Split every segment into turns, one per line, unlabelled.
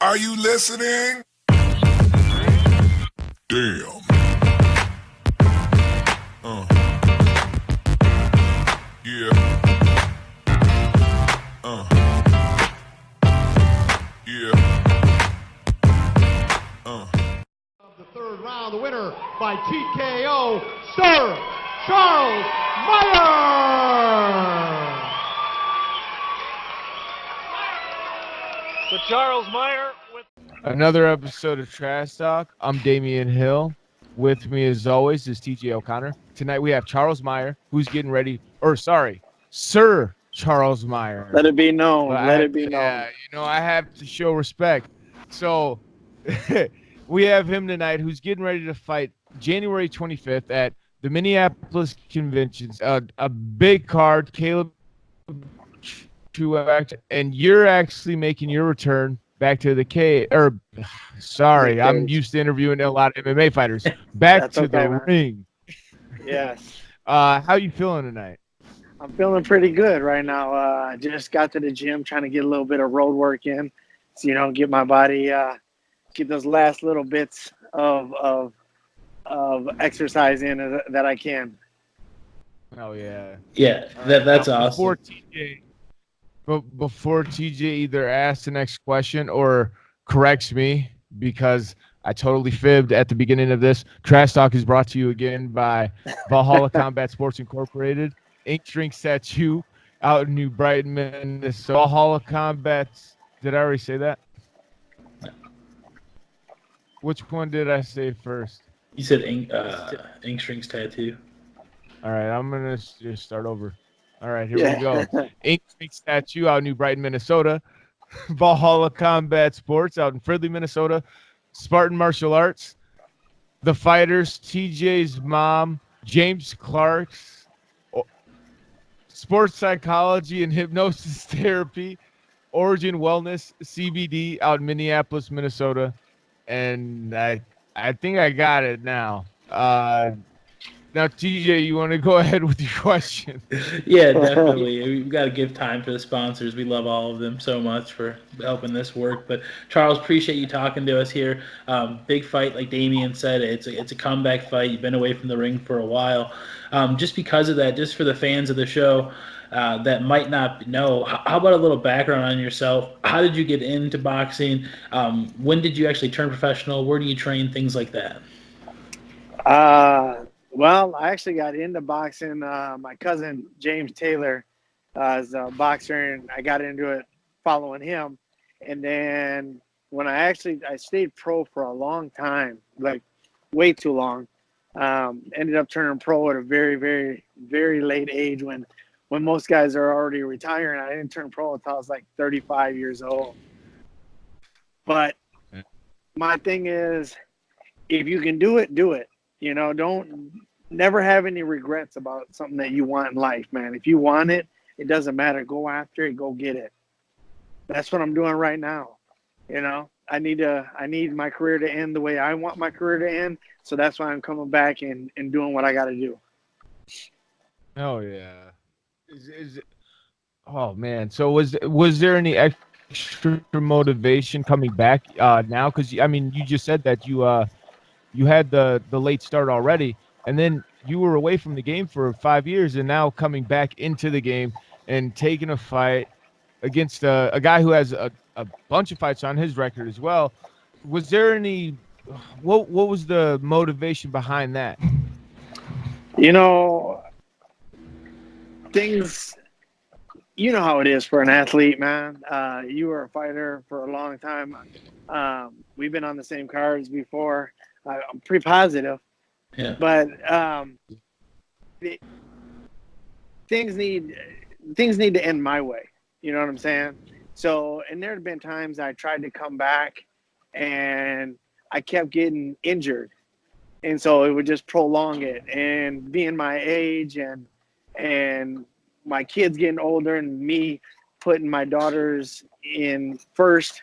Are you listening? Damn. Yeah. Yeah.
The third round, the winner by TKO, Sir Charles Meier.
So Charles Meier with
Another episode of Trash Talk. I'm Damian Hill. With me, as always, is TJ O'Connor. Tonight we have Charles Meier, who's getting ready. Sir Charles Meier.
Let it be known.
But
Let it be known.
Yeah, I have to show respect. So we have him tonight, who's getting ready to fight January 25th at the Minneapolis Conventions. A big card, Caleb Truax, and you're actually making your return back to the I'm used to interviewing a lot of MMA fighters. Back to the ring.
Yes.
How you feeling tonight?
I'm feeling pretty good right now. I just got to the gym trying to get a little bit of road work in. So, get my body, get those last little bits of exercise in that I can.
Oh, yeah.
Yeah, that's awesome.
Before TJ either asks the next question or corrects me, because I totally fibbed at the beginning of this, Trash Talk is brought to you again by Valhalla Combat Sports Incorporated, Ink Drink Tattoo out in New Brighton, Minnesota. Valhalla Combat. Did I already say that? Which one did I say first?
You said Ink Strings Tattoo.
All right, I'm going to just start over. All right, here we go. Ink Drink Tattoo out in New Brighton, Minnesota. Valhalla Combat Sports out in Fridley, Minnesota. Spartan Martial Arts. The Fighters, TJ's mom, James Clark's Sports Psychology and Hypnosis Therapy, Origin Wellness, CBD out in Minneapolis, Minnesota. And I think I got it now. Now, TJ, you want to go ahead with your question?
Yeah, definitely. We've got to give time for the sponsors. We love all of them so much for helping this work. But, Charles, appreciate you talking to us here. Big fight, like Damian said. It's a comeback fight. You've been away from the ring for a while. Just because of that, just for the fans of the show that might not know, how about a little background on yourself? How did you get into boxing? When did you actually turn professional? Where do you train? Things like that.
Well, I actually got into boxing. My cousin, James Taylor, is a boxer, and I got into it following him. And then when I stayed pro for a long time, like way too long, ended up turning pro at a very, very, very late age when most guys are already retiring. I didn't turn pro until I was like 35 years old. But my thing is, if you can do it, do it. Don't never have any regrets about something that you want in life, man. If you want it, it doesn't matter. Go after it. Go get it. That's what I'm doing right now. I need my career to end the way I want my career to end. So that's why I'm coming back and doing what I got to do.
Oh yeah. Oh man. So was there any extra motivation coming back now? Because you just said that you had the late start already, and then you were away from the game for 5 years, and now coming back into the game and taking a fight against a guy who has a bunch of fights on his record as well. Was there any what was the motivation behind that?
Things, how it is for an athlete, man. You were a fighter for a long time. We've been on the same cards before. I'm pretty positive.
Yeah.
But things need to end my way. You know what I'm saying? So, and there have been times I tried to come back and I kept getting injured. And so it would just prolong it. And being my age and my kids getting older and me putting my daughters in first,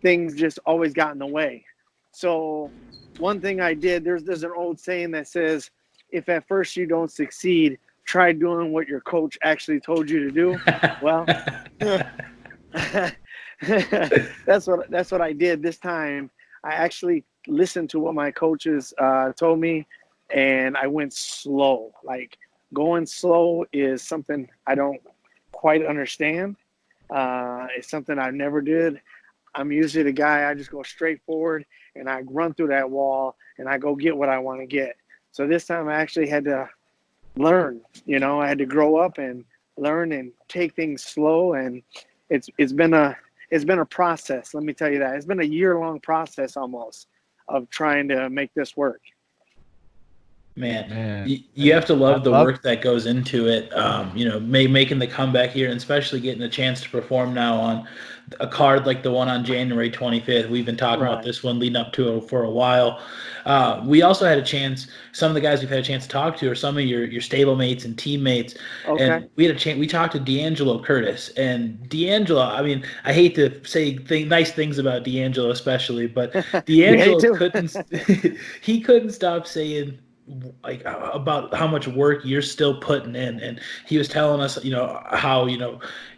things just always got in the way. So one thing I did, there's an old saying that says, if at first you don't succeed, try doing what your coach actually told you to do. Well, That's what I did this time. I actually listened to what my coaches told me, and I went slow. Like going slow is something I don't quite understand. It's something I never did. I'm usually the guy, I just go straight forward and I run through that wall and I go get what I want to get. So this time I actually had to learn, I had to grow up and learn and take things slow. And it's been a process. Let me tell you that. It's been a year-long process almost of trying to make this work.
Man, you have to love the work that goes into it. Making the comeback here, and especially getting a chance to perform now on a card like the one on January 25th. We've been talking about this one leading up to it for a while. We also had a chance. Some of the guys we've had a chance to talk to are some of your stablemates and teammates.
Okay.
And we had a chance. We talked to D'Angelo Curtis, and D'Angelo. I mean, I hate to say nice things about D'Angelo, especially, but D'Angelo couldn't. He couldn't stop saying like about how much work you're still putting in, and he was telling us how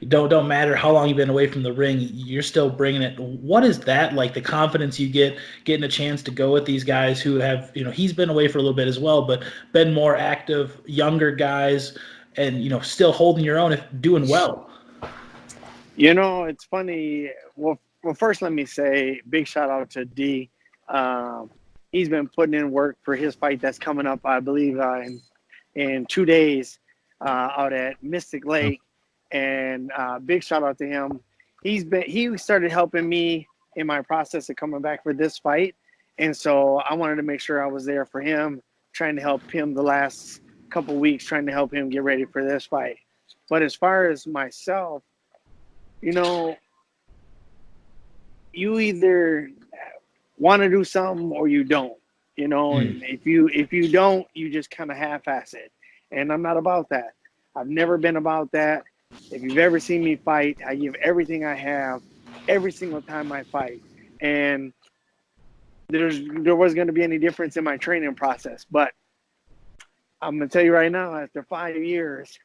don't matter how long you've been away from the ring, you're still bringing it. What is that like, the confidence you get getting a chance to go with these guys who have he's been away for a little bit as well, but been more active, younger guys, and still holding your own, if doing well?
It's funny. Well, first let me say big shout out to D. He's been putting in work for his fight that's coming up, I believe, in 2 days out at Mystic Lake. And big shout out to him. He started helping me in my process of coming back for this fight. And so I wanted to make sure I was there for him, trying to help him the last couple weeks, trying to help him get ready for this fight. But as far as myself, you either want to do something or you don't, and if you don't, you just kind of half-ass it. And I'm not about that. I've never been about that. If you've ever seen me fight, I give everything I have every single time I fight. And there wasn't going to be any difference in my training process. But I'm going to tell you right now, after 5 years,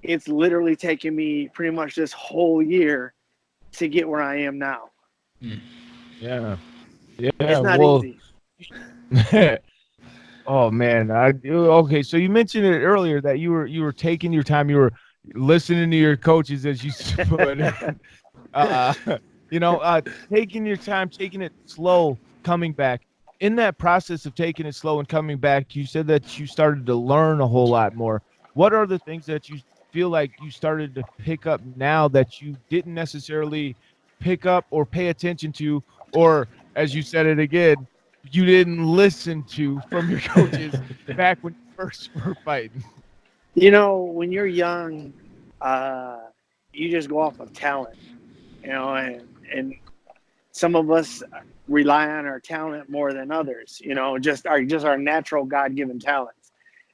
it's literally taken me pretty much this whole year to get where I am now.
Yeah.
It's not easy.
Oh man. Okay. So you mentioned it earlier that you were taking your time. You were listening to your coaches, as you put it. Taking your time, taking it slow, coming back. In that process of taking it slow and coming back, you said that you started to learn a whole lot more. What are the things that you feel like you started to pick up now that you didn't necessarily pick up or pay attention to, or as you said it again, you didn't listen to from your coaches back when you first were fighting?
When you're young, you just go off of talent, and some of us rely on our talent more than others, just our natural God-given talents.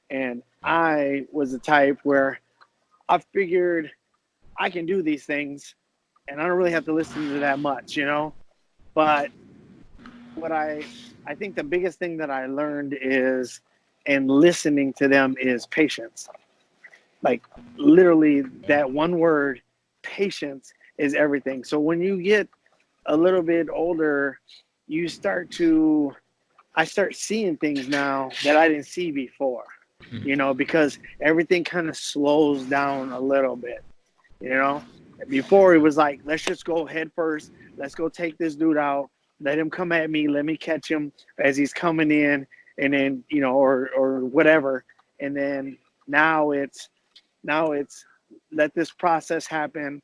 And I was the type where I figured I can do these things and I don't really have to listen to that much, But what I think the biggest thing that I learned is, and listening to them, is patience. Like literally that one word, patience, is everything. So when you get a little bit older, I start seeing things now that I didn't see before, because everything kind of slows down a little bit, Before it was like, let's just go head first. Let's go take this dude out. Let him come at me. Let me catch him as he's coming in, and then, or whatever. And then now it's let this process happen.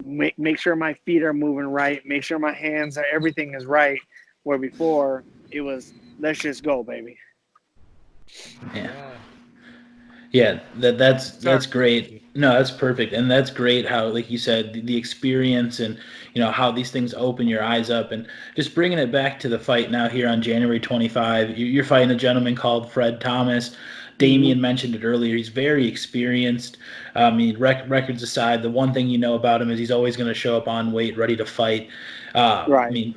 Make sure my feet are moving right. Make sure my hands are, everything is right. Where before it was, let's just go, baby.
Yeah, that's great. No, that's perfect, and that's great. How, like you said, the experience and how these things open your eyes up, and just bringing it back to the fight now here on January 25. You're fighting a gentleman called Fred Thomas. Damian mentioned it earlier. He's very experienced. Records aside, the one thing about him is he's always going to show up on weight, ready to fight.
Right.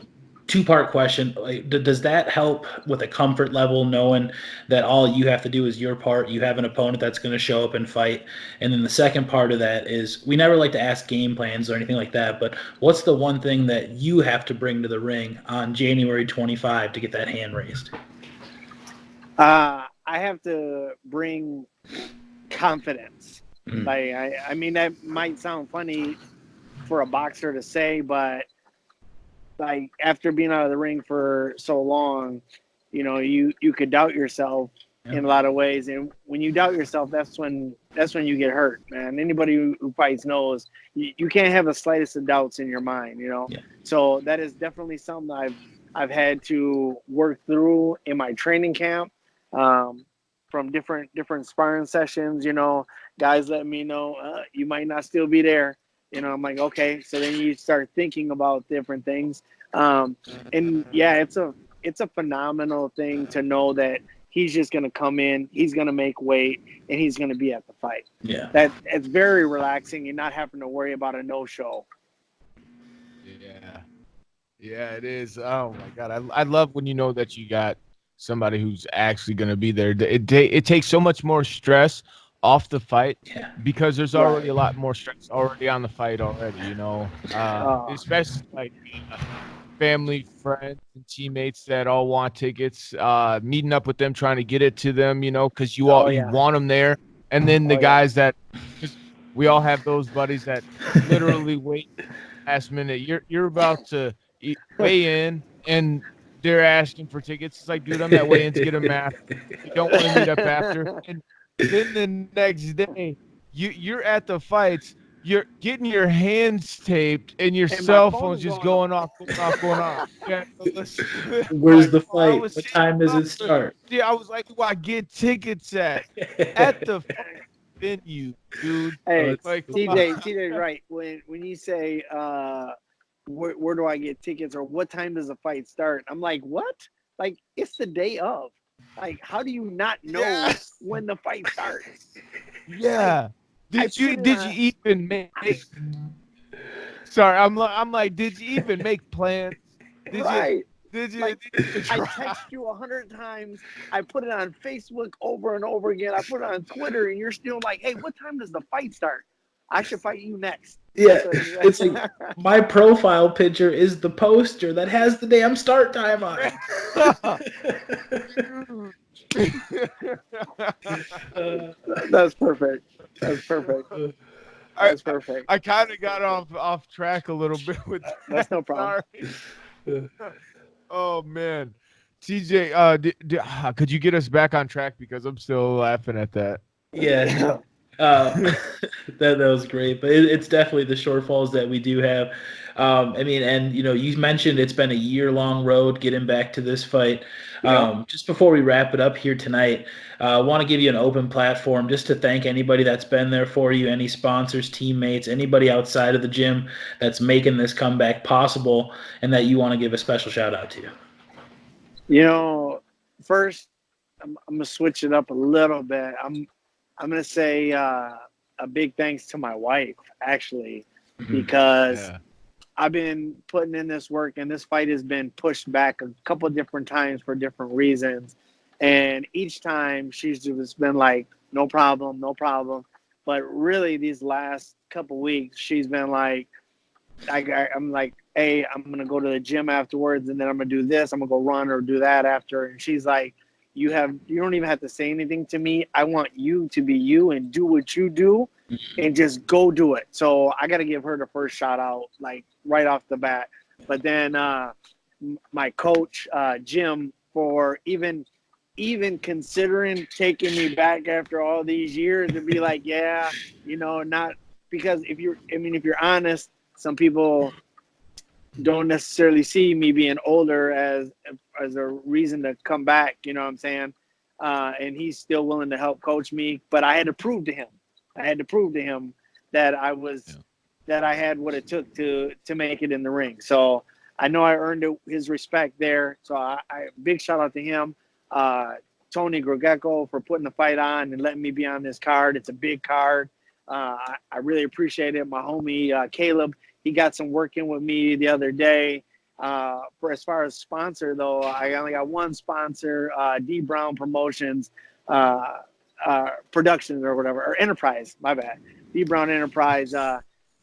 two-part question. Like, does that help with a comfort level, knowing that all you have to do is your part? You have an opponent that's going to show up and fight. And then the second part of that is, we never like to ask game plans or anything like that, but what's the one thing that you have to bring to the ring on January 25 to get that hand raised?
I have to bring confidence.
Mm.
Like, I mean, that might sound funny for a boxer to say, but like, after being out of the ring for so long, you know, you could doubt yourself in a lot of ways, and when you doubt yourself, that's when you get hurt, man. Anybody who fights knows you can't have the slightest of doubts in your mind, you know.
Yeah.
So that is definitely something I've had to work through in my training camp, from different sparring sessions. You know, guys let me know you might not still be there. You know, I'm like, okay. So then you start thinking about different things. And yeah, it's a phenomenal thing to know that he's just going to come in, he's going to make weight, and he's going to be at the fight.
Yeah.
It's very relaxing and not having to worry about a no-show.
Yeah. Yeah, it is. Oh my God. I love when you know that you got somebody who's actually going to be there. It takes so much more stress off the fight, because there's already a lot more stress already on the fight already, you know, especially like family, friends, and teammates that all want tickets, meeting up with them, trying to get it to them, you know, because you want them there. And then the guys that, cause we all have those buddies that literally wait last minute. You're about to weigh in and they're asking for tickets. It's like, dude, I'm at weigh-ins, get them after. You don't want to meet up after. And then the next day, you're at the fights, you're getting your hands taped, and your cell phone's just going off. Yeah,
Where's
like,
the fight? What time does it start?
Yeah, I was like, who I get tickets at the venue, dude.
Hey,
like,
TJ, right? When you say where do I get tickets, or what time does the fight start? I'm like, what? Like, it's the day of. Like, how do you not know when the fight starts?
Yeah. Did you even make? Sorry, I'm like, did you even make plans? Did you?
Like, I text you 100 times. I put it on Facebook over and over again. I put it on Twitter, and you're still like, hey, what time does the fight start? I should fight you next.
Yeah, it's like my profile picture is the poster that has the damn start time on it.
That's perfect. That's perfect. That's perfect.
I kind of got off track a little bit with that.
That's no problem.
Sorry. Oh man, TJ, could you get us back on track, because I'm still laughing at that.
Yeah. That was great, but it's definitely the shortfalls that we do have. I mean, and you know, you mentioned it's been a year-long road getting back to this fight. Just before we wrap it up here tonight, I want to give you an open platform just to thank anybody that's been there for you, any sponsors, teammates, anybody outside of the gym that's making this comeback possible, and that you want to give a special shout out to.
You know, first, I'm gonna switch it up a little bit. I'm gonna say a big thanks to my wife, actually, because I've been putting in this work, and this fight has been pushed back a couple of different times for different reasons. And each time she's just been like, no problem, no problem. But really, these last couple weeks, she's been like, I'm like, hey, I'm going to go to the gym afterwards, and then I'm going to do this. I'm going to go run or do that after. And she's like, you don't even have to say anything to me. I want you to be you and do what you do and just go do it. So I got to give her the first shout out, like right off the bat. But then my coach, Jim, for even considering taking me back after all these years and be like, yeah, you know, not because if you're honest, some people don't necessarily see me being older as a reason to come back, you know what I'm saying? And he's still willing to help coach me, but I had to prove to him. That that I had what it took to make it in the ring. So I know I earned his respect there. So I big shout out to him. Tony Grogecko for putting the fight on and letting me be on this card. It's a big card. I really appreciate it. My homie Caleb, he got some work in with me the other day, For as far as sponsor though, I only got one sponsor, D Brown Promotions, Productions or whatever, or Enterprise. My bad, D Brown Enterprise.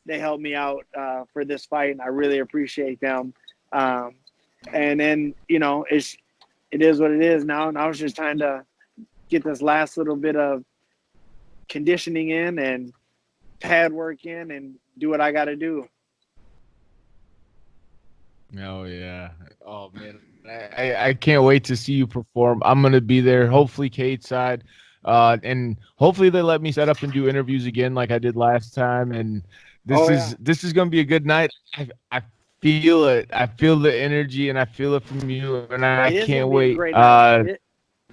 They helped me out for this fight, and I really appreciate them. And then it is what it is now. And I was just trying to get this last little bit of conditioning in and pad work in and do what I got to do.
Oh yeah. Oh man, I can't wait to see you perform. I'm gonna be there. Hopefully, Kate's side, and hopefully they let me set up and do interviews again like I did last time. And this is gonna be a good night. I feel it. I feel the energy, and I feel it from you. And I can't wait.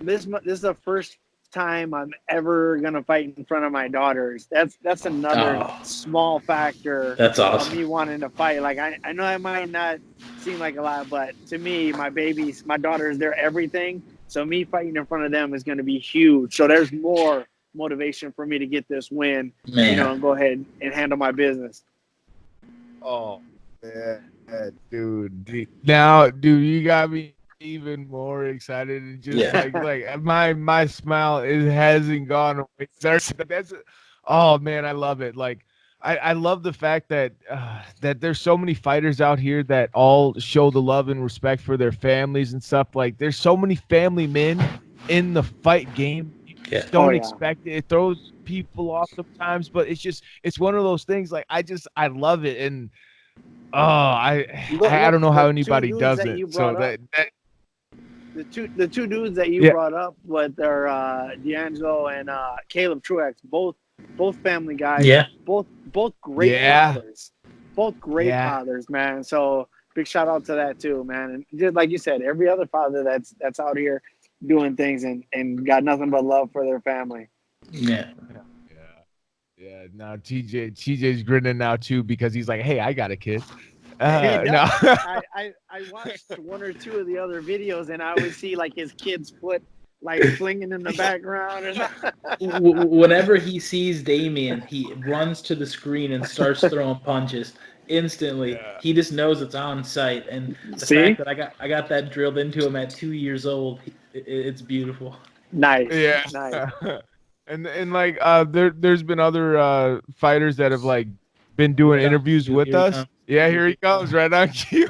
This is the first time I'm ever gonna fight in front of my daughters. That's another small factor.
That's awesome.
Of me wanting to fight. Like I know it might not seem like a lot, but to me, my babies, my daughters, they're everything. So me fighting in front of them is going to be huge. So there's more motivation for me to get this win, and go ahead and handle my business.
Oh man, dude. Now, dude, you got me even more excited, and just like my smile hasn't gone away. Oh man, I love it. Like I love the fact that that there's so many fighters out here that all show the love and respect for their families and stuff. Like there's so many family men in the fight game. You just don't expect it. It throws people off sometimes, but it's one of those things. Like I love it, and I don't know how anybody does it. So that
the two dudes that you brought up with are D'Angelo and Caleb Truex, both family guys. Yeah. Both great fathers. Both great fathers, man. So big shout out to that too, man. And just like you said, every other father that's out here doing things and got nothing but love for their family.
Yeah.
Now TJ's grinning now too because he's like, hey, I got a kid. No.
I watched one or two of the other videos, and I always see like his kid's foot like flinging in the background.
Whenever he sees Damien, he runs to the screen and starts throwing punches instantly. He just knows it's on site, and the fact that I got that drilled into him at 2 years old, it's beautiful.
Nice.
Yeah. Nice. And like there's been other fighters that have like been doing interviews with us. Yeah, here he comes, right on cue.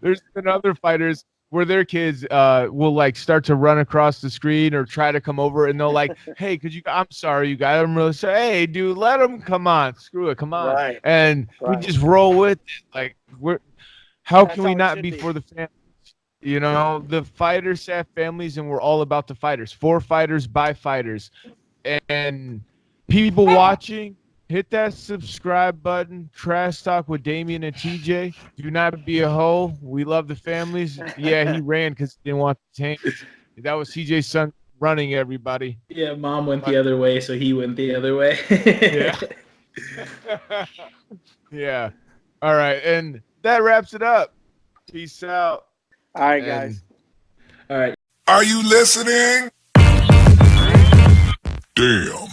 There's been other fighters where their kids will like start to run across the screen or try to come over, and they'll like, hey, I'm sorry, you guys. I'm really sorry. Hey, dude, let them come on. Screw it, come on. Right. And we just roll with it. Like how can we not be for the families? You know, the fighters have families, and we're all about the fighters. For fighters, by fighters. And people watching, hit that subscribe button. Trash Talk with Damien and TJ. Do not be a hoe. We love the families. Yeah, he ran because he didn't want the tank. That was TJ's son running, everybody.
Yeah, mom went the other way, so he went the other way.
Yeah. All right, and that wraps it up. Peace out.
All right, guys.
All right.
Are you listening? Damn.